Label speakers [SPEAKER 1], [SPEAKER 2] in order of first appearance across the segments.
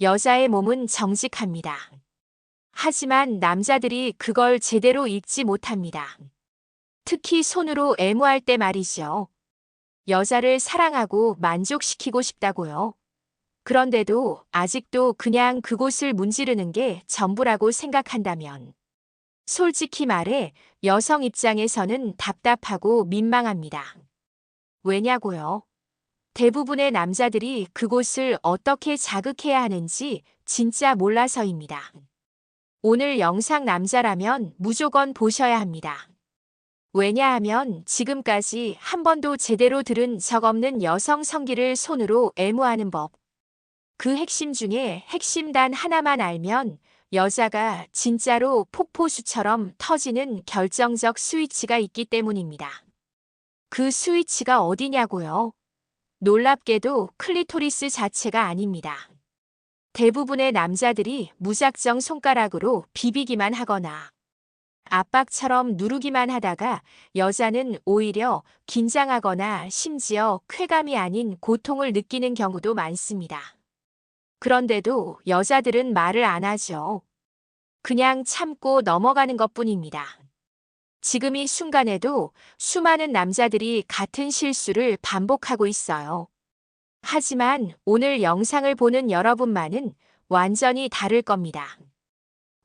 [SPEAKER 1] 여자의 몸은 정직합니다. 하지만 남자들이 그걸 제대로 읽지 못합니다. 특히 손으로 애무할 때 말이죠. 여자를 사랑하고 만족시키고 싶다고요. 그런데도 아직도 그냥 그곳을 문지르는 게 전부라고 생각한다면, 솔직히 말해 여성 입장에서는 답답하고 민망합니다. 왜냐고요? 대부분의 남자들이 그곳을 어떻게 자극해야 하는지 진짜 몰라서입니다. 오늘 영상 남자라면 무조건 보셔야 합니다. 왜냐하면 지금까지 한 번도 제대로 들은 적 없는 여성 성기를 손으로 애무하는 법. 그 핵심 중에 핵심 단 하나만 알면 여자가 진짜로 폭포수처럼 터지는 결정적 스위치가 있기 때문입니다. 그 스위치가 어디냐고요? 놀랍게도 클리토리스 자체가 아닙니다. 대부분의 남자들이 무작정 손가락으로 비비기만 하거나 압박처럼 누르기만 하다가 여자는 오히려 긴장하거나 심지어 쾌감이 아닌 고통을 느끼는 경우도 많습니다. 그런데도 여자들은 말을 안 하죠. 그냥 참고 넘어가는 것뿐입니다. 지금 이 순간에도 수많은 남자들이 같은 실수를 반복하고 있어요. 하지만 오늘 영상을 보는 여러분만은 완전히 다를 겁니다.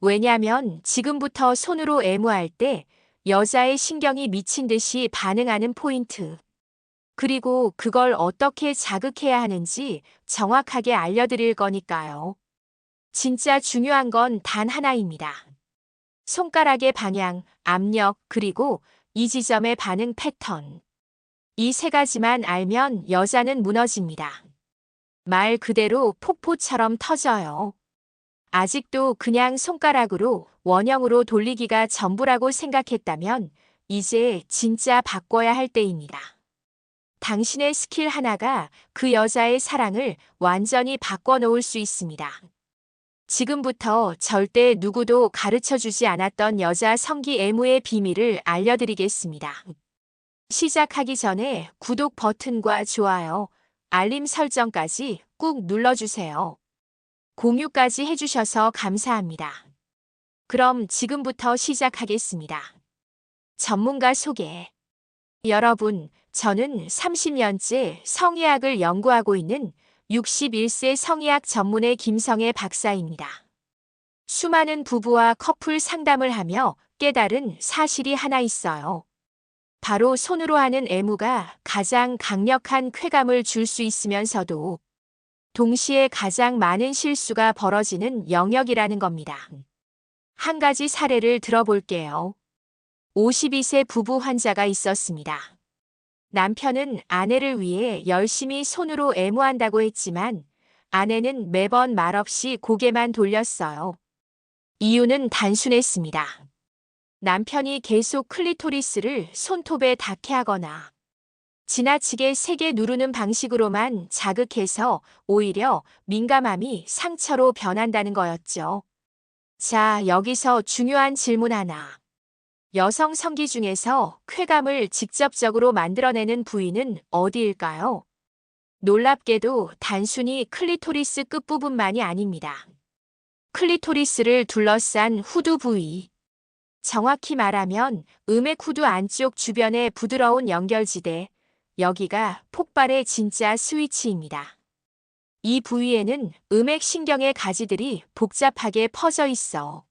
[SPEAKER 1] 왜냐면 지금부터 손으로 애무할 때 여자의 신경이 미친 듯이 반응하는 포인트, 그리고 그걸 어떻게 자극해야 하는지 정확하게 알려드릴 거니까요. 진짜 중요한 건 단 하나입니다. 손가락의 방향, 압력, 그리고 이 지점의 반응 패턴. 이 세 가지만 알면 여자는 무너집니다. 말 그대로 폭포처럼 터져요. 아직도 그냥 손가락으로 원형으로 돌리기가 전부라고 생각했다면 이제 진짜 바꿔야 할 때입니다. 당신의 스킬 하나가 그 여자의 사랑을 완전히 바꿔놓을 수 있습니다. 지금부터 절대 누구도 가르쳐주지 않았던 여자 성기 애무의 비밀을 알려드리겠습니다. 시작하기 전에 구독 버튼과 좋아요, 알림 설정까지 꾹 눌러주세요. 공유까지 해주셔서 감사합니다. 그럼 지금부터 시작하겠습니다. 전문가 소개. 여러분, 저는 30년째 성의학을 연구하고 있는 61세 성의학 전문의 김성애 박사입니다. 수많은 부부와 커플 상담을 하며 깨달은 사실이 하나 있어요. 바로 손으로 하는 애무가 가장 강력한 쾌감을 줄 수 있으면서도 동시에 가장 많은 실수가 벌어지는 영역이라는 겁니다. 한 가지 사례를 들어볼게요. 52세 부부 환자가 있었습니다. 남편은 아내를 위해 열심히 손으로 애무한다고 했지만 아내는 매번 말없이 고개만 돌렸어요. 이유는 단순했습니다. 남편이 계속 클리토리스를 손톱에 닿게 하거나 지나치게 세게 누르는 방식으로만 자극해서 오히려 민감함이 상처로 변한다는 거였죠. 자, 여기서 중요한 질문 하나. 여성 성기 중에서 쾌감을 직접적으로 만들어내는 부위는 어디일까요? 놀랍게도 단순히 클리토리스 끝부분만이 아닙니다. 클리토리스를 둘러싼 후두 부위. 정확히 말하면 음액 후두 안쪽 주변의 부드러운 연결지대, 여기가 폭발의 진짜 스위치입니다. 이 부위에는 음액 신경의 가지들이 복잡하게 퍼져 있어.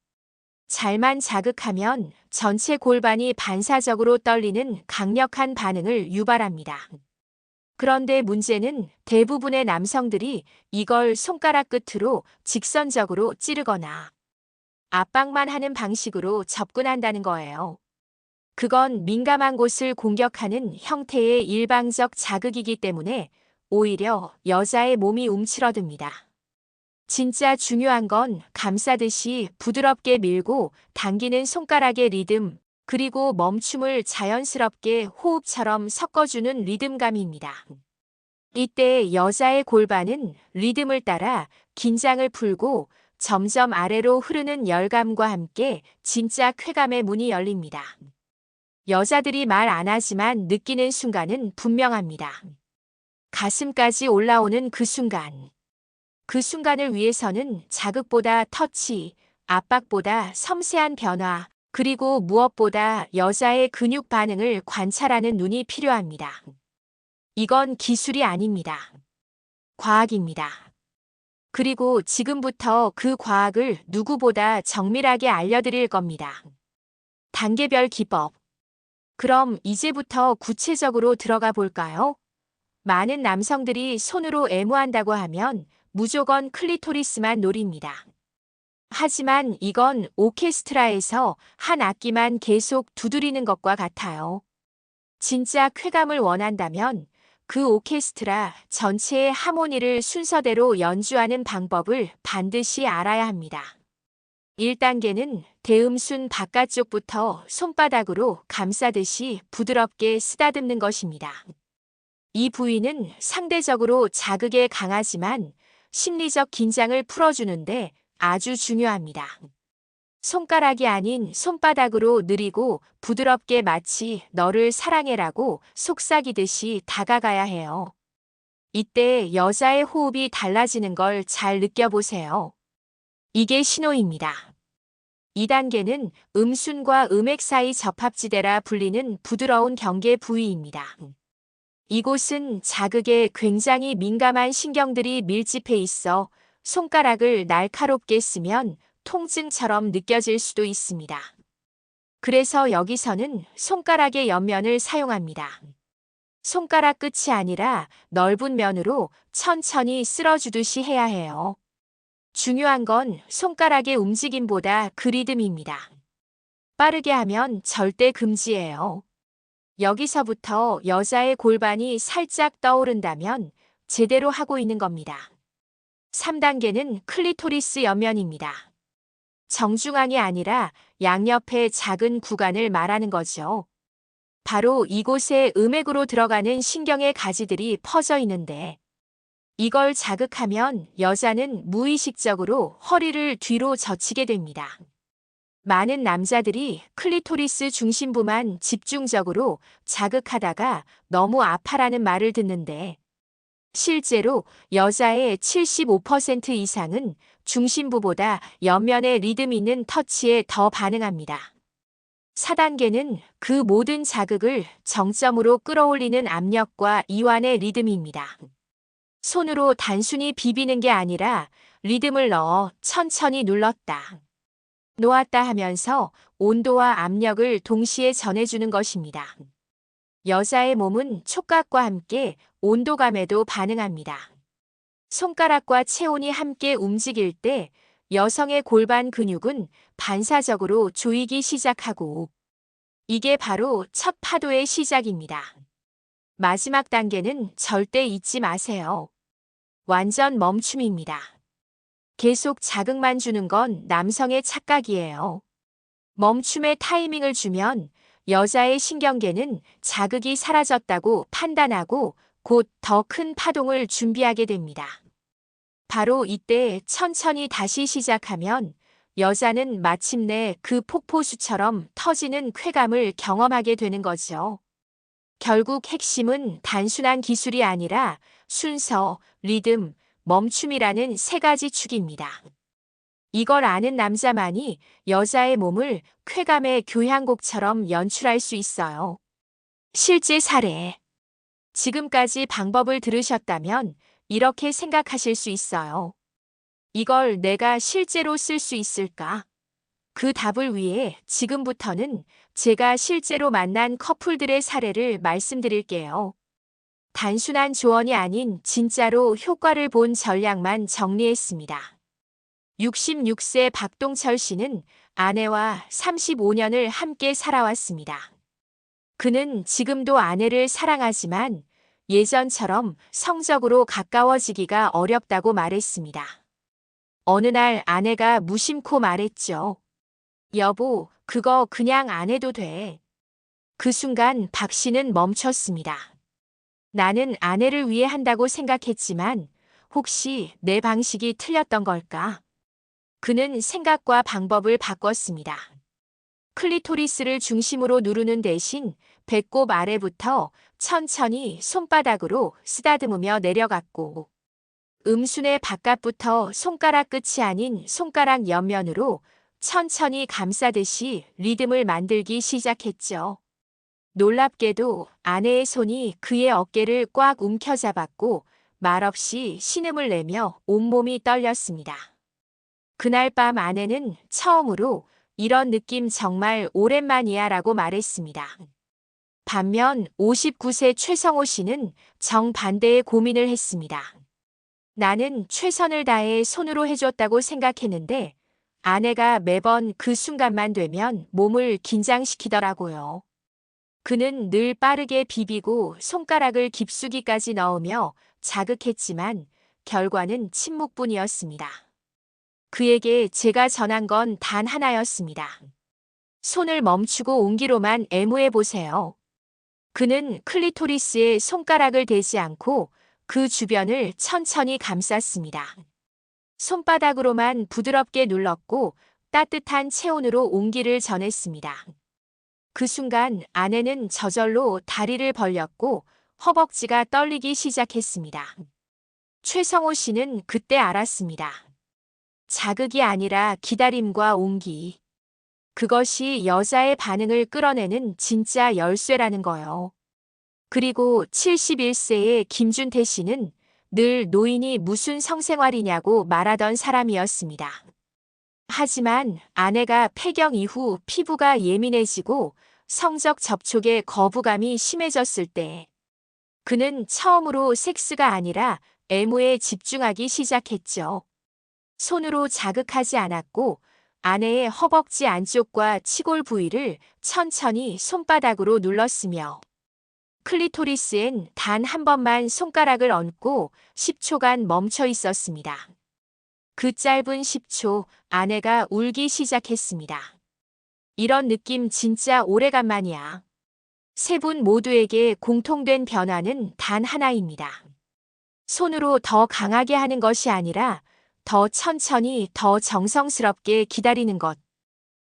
[SPEAKER 1] 잘만 자극하면 전체 골반이 반사적으로 떨리는 강력한 반응을 유발합니다. 그런데 문제는 대부분의 남성들이 이걸 손가락 끝으로 직선적으로 찌르거나 압박만 하는 방식으로 접근한다는 거예요. 그건 민감한 곳을 공격하는 형태의 일방적 자극이기 때문에 오히려 여자의 몸이 움츠러듭니다. 진짜 중요한 건 감싸듯이 부드럽게 밀고 당기는 손가락의 리듬, 그리고 멈춤을 자연스럽게 호흡처럼 섞어주는 리듬감입니다. 이때 여자의 골반은 리듬을 따라 긴장을 풀고 점점 아래로 흐르는 열감과 함께 진짜 쾌감의 문이 열립니다. 여자들이 말 안 하지만 느끼는 순간은 분명합니다. 가슴까지 올라오는 그 순간. 그 순간을 위해서는 자극보다 터치, 압박보다 섬세한 변화, 그리고 무엇보다 여자의 근육 반응을 관찰하는 눈이 필요합니다. 이건 기술이 아닙니다. 과학입니다. 그리고 지금부터 그 과학을 누구보다 정밀하게 알려드릴 겁니다. 단계별 기법. 그럼 이제부터 구체적으로 들어가 볼까요? 많은 남성들이 손으로 애무한다고 하면 무조건 클리토리스만 노립니다. 하지만 이건 오케스트라에서 한 악기만 계속 두드리는 것과 같아요. 진짜 쾌감을 원한다면 그 오케스트라 전체의 하모니를 순서대로 연주하는 방법을 반드시 알아야 합니다. 1단계는 대음순 바깥쪽부터 손바닥으로 감싸듯이 부드럽게 쓰다듬는 것입니다. 이 부위는 상대적으로 자극에 강하지만 심리적 긴장을 풀어주는데 아주 중요합니다. 손가락이 아닌 손바닥으로 느리고 부드럽게 마치 너를 사랑해라고 속삭이듯이 다가가야 해요. 이때 여자의 호흡이 달라지는 걸 잘 느껴보세요. 이게 신호입니다. 2단계는 음순과 음액 사이 접합지대라 불리는 부드러운 경계 부위입니다. 이곳은 자극에 굉장히 민감한 신경들이 밀집해 있어 손가락을 날카롭게 쓰면 통증처럼 느껴질 수도 있습니다. 그래서 여기서는 손가락의 옆면을 사용합니다. 손가락 끝이 아니라 넓은 면으로 천천히 쓸어주듯이 해야 해요. 중요한 건 손가락의 움직임보다 그 리듬입니다. 빠르게 하면 절대 금지예요. 여기서부터 여자의 골반이 살짝 떠오른다면 제대로 하고 있는 겁니다. 3단계는 클리토리스 옆면입니다. 정중앙이 아니라 양옆의 작은 구간을 말하는 거죠. 바로 이곳에 음액으로 들어가는 신경의 가지들이 퍼져 있는데 이걸 자극하면 여자는 무의식적으로 허리를 뒤로 젖히게 됩니다. 많은 남자들이 클리토리스 중심부만 집중적으로 자극하다가 너무 아파라는 말을 듣는데 실제로 여자의 75% 이상은 중심부보다 옆면의 리듬 있는 터치에 더 반응합니다. 4단계는 그 모든 자극을 정점으로 끌어올리는 압력과 이완의 리듬입니다. 손으로 단순히 비비는 게 아니라 리듬을 넣어 천천히 눌렀다, 놓았다 하면서 온도와 압력을 동시에 전해주는 것입니다. 여자의 몸은 촉각과 함께 온도감에도 반응합니다. 손가락과 체온이 함께 움직일 때 여성의 골반 근육은 반사적으로 조이기 시작하고 이게 바로 첫 파도의 시작입니다. 마지막 단계는 절대 잊지 마세요. 완전 멈춤입니다. 계속 자극만 주는 건 남성의 착각이에요. 멈춤의 타이밍을 주면 여자의 신경계는 자극이 사라졌다고 판단하고 곧 더 큰 파동을 준비하게 됩니다. 바로 이때 천천히 다시 시작하면 여자는 마침내 그 폭포수처럼 터지는 쾌감을 경험하게 되는 거죠. 결국 핵심은 단순한 기술이 아니라 순서, 리듬, 멈춤이라는 세 가지 축입니다. 이걸 아는 남자만이 여자의 몸을 쾌감의 교향곡처럼 연출할 수 있어요. 실제 사례. 지금까지 방법을 들으셨다면 이렇게 생각하실 수 있어요. 이걸 내가 실제로 쓸 수 있을까? 그 답을 위해 지금부터는 제가 실제로 만난 커플들의 사례를 말씀드릴게요. 단순한 조언이 아닌 진짜로 효과를 본 전략만 정리했습니다. 66세 박동철 씨는 아내와 35년을 함께 살아왔습니다. 그는 지금도 아내를 사랑하지만 예전처럼 성적으로 가까워지기가 어렵다고 말했습니다. 어느 날 아내가 무심코 말했죠. 여보, 그거 그냥 안 해도 돼. 그 순간 박 씨는 멈췄습니다. 나는 아내를 위해 한다고 생각했지만 혹시 내 방식이 틀렸던 걸까? 그는 생각과 방법을 바꿨습니다. 클리토리스를 중심으로 누르는 대신 배꼽 아래부터 천천히 손바닥으로 쓰다듬으며 내려갔고 음순의 바깥부터 손가락 끝이 아닌 손가락 옆면으로 천천히 감싸듯이 리듬을 만들기 시작했죠. 놀랍게도 아내의 손이 그의 어깨를 꽉 움켜잡았고 말없이 신음을 내며 온몸이 떨렸습니다. 그날 밤 아내는 처음으로 "이런 느낌 정말 오랜만이야 라고 말했습니다. 반면 59세 최성호 씨는 정반대의 고민을 했습니다. 나는 최선을 다해 손으로 해줬다고 생각했는데 아내가 매번 그 순간만 되면 몸을 긴장시키더라고요. 그는 늘 빠르게 비비고 손가락을 깊숙이까지 넣으며 자극했지만 결과는 침묵뿐이었습니다. 그에게 제가 전한 건 단 하나였습니다. 손을 멈추고 온기로만 애무해 보세요. 그는 클리토리스에 손가락을 대지 않고 그 주변을 천천히 감쌌습니다. 손바닥으로만 부드럽게 눌렀고 따뜻한 체온으로 온기를 전했습니다. 그 순간 아내는 저절로 다리를 벌렸고 허벅지가 떨리기 시작했습니다. 최성호 씨는 그때 알았습니다. 자극이 아니라 기다림과 온기. 그것이 여자의 반응을 끌어내는 진짜 열쇠라는 거요. 그리고 71세의 김준태 씨는 늘 노인이 무슨 성생활이냐고 말하던 사람이었습니다. 하지만 아내가 폐경 이후 피부가 예민해지고 성적 접촉에 거부감이 심해졌을 때 그는 처음으로 섹스가 아니라 애무에 집중하기 시작했죠. 손으로 자극하지 않았고 아내의 허벅지 안쪽과 치골 부위를 천천히 손바닥으로 눌렀으며 클리토리스엔 단 한 번만 손가락을 얹고 10초간 멈춰 있었습니다. 그 짧은 10초 아내가 울기 시작했습니다. 이런 느낌 진짜 오래간만이야. 세 분 모두에게 공통된 변화는 단 하나입니다. 손으로 더 강하게 하는 것이 아니라 더 천천히 더 정성스럽게 기다리는 것.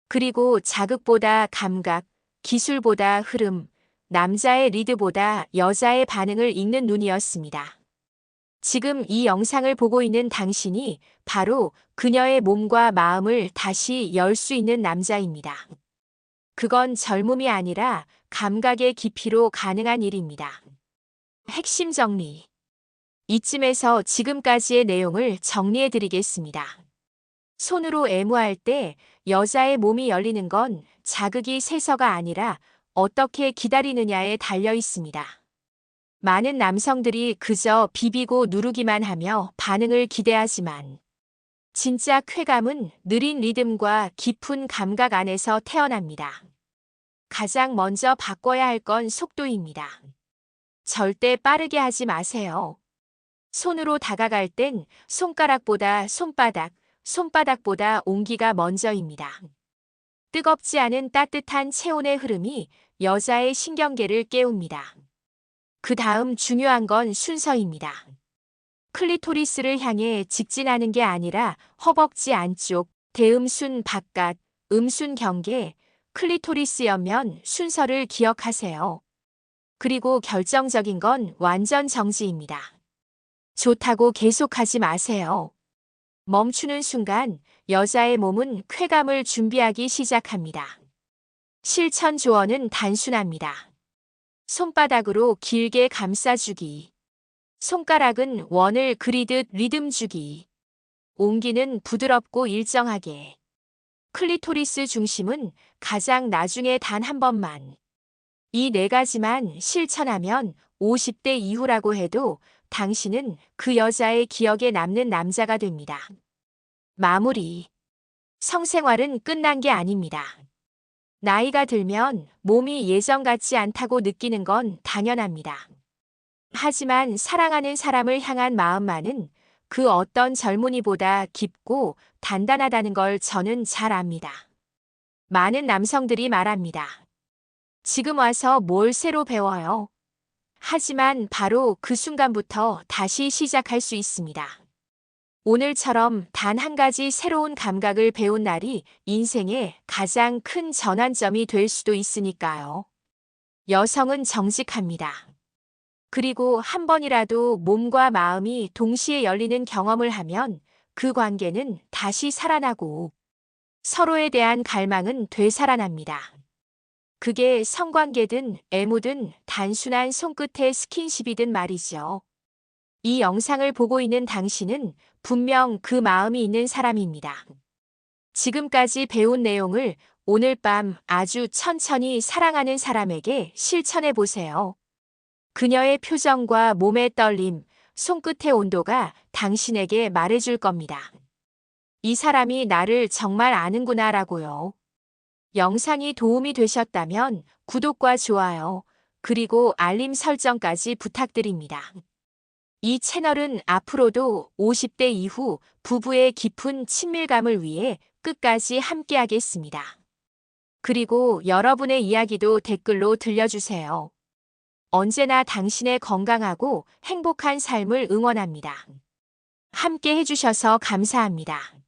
[SPEAKER 1] 그리고 자극보다 감각, 기술보다 흐름, 남자의 리드보다 여자의 반응을 읽는 눈이었습니다. 지금 이 영상을 보고 있는 당신이 바로 그녀의 몸과 마음을 다시 열 수 있는 남자입니다. 그건 젊음이 아니라 감각의 깊이로 가능한 일입니다. 핵심 정리. 이쯤에서 지금까지의 내용을 정리해 드리겠습니다. 손으로 애무할 때 여자의 몸이 열리는 건 자극이 세서가 아니라 어떻게 기다리느냐에 달려 있습니다. 많은 남성들이 그저 비비고 누르기만 하며 반응을 기대하지만 진짜 쾌감은 느린 리듬과 깊은 감각 안에서 태어납니다. 가장 먼저 바꿔야 할 건 속도입니다. 절대 빠르게 하지 마세요. 손으로 다가갈 땐 손가락보다 손바닥, 손바닥보다 온기가 먼저입니다. 뜨겁지 않은 따뜻한 체온의 흐름이 여자의 신경계를 깨웁니다. 그 다음 중요한 건 순서입니다. 클리토리스를 향해 직진하는 게 아니라 허벅지 안쪽, 대음순 바깥, 음순 경계, 클리토리스 옆면 순서를 기억하세요. 그리고 결정적인 건 완전 정지입니다. 좋다고 계속하지 마세요. 멈추는 순간 여자의 몸은 쾌감을 준비하기 시작합니다. 실천 조언은 단순합니다. 손바닥으로 길게 감싸주기. 손가락은 원을 그리듯 리듬 주기. 온기는 부드럽고 일정하게. 클리토리스 중심은 가장 나중에 단 한 번만. 이 네 가지만 실천하면 50대 이후라고 해도 당신은 그 여자의 기억에 남는 남자가 됩니다. 마무리. 성생활은 끝난 게 아닙니다. 나이가 들면 몸이 예전 같지 않다고 느끼는 건 당연합니다. 하지만 사랑하는 사람을 향한 마음만은 그 어떤 젊은이보다 깊고 단단하다는 걸 저는 잘 압니다. 많은 남성들이 말합니다. 지금 와서 뭘 새로 배워요? 하지만 바로 그 순간부터 다시 시작할 수 있습니다. 오늘처럼 단 한 가지 새로운 감각을 배운 날이 인생의 가장 큰 전환점이 될 수도 있으니까요. 여성은 정직합니다. 그리고 한 번이라도 몸과 마음이 동시에 열리는 경험을 하면 그 관계는 다시 살아나고 서로에 대한 갈망은 되살아납니다. 그게 성관계든 애무든 단순한 손끝의 스킨십이든 말이죠. 이 영상을 보고 있는 당신은 분명 그 마음이 있는 사람입니다. 지금까지 배운 내용을 오늘 밤 아주 천천히 사랑하는 사람에게 실천해 보세요. 그녀의 표정과 몸의 떨림, 손끝의 온도가 당신에게 말해줄 겁니다. 이 사람이 나를 정말 아는구나라고요. 영상이 도움이 되셨다면 구독과 좋아요, 그리고 알림 설정까지 부탁드립니다. 이 채널은 앞으로도 50대 이후 부부의 깊은 친밀감을 위해 끝까지 함께하겠습니다. 그리고 여러분의 이야기도 댓글로 들려주세요. 언제나 당신의 건강하고 행복한 삶을 응원합니다. 함께 해주셔서 감사합니다.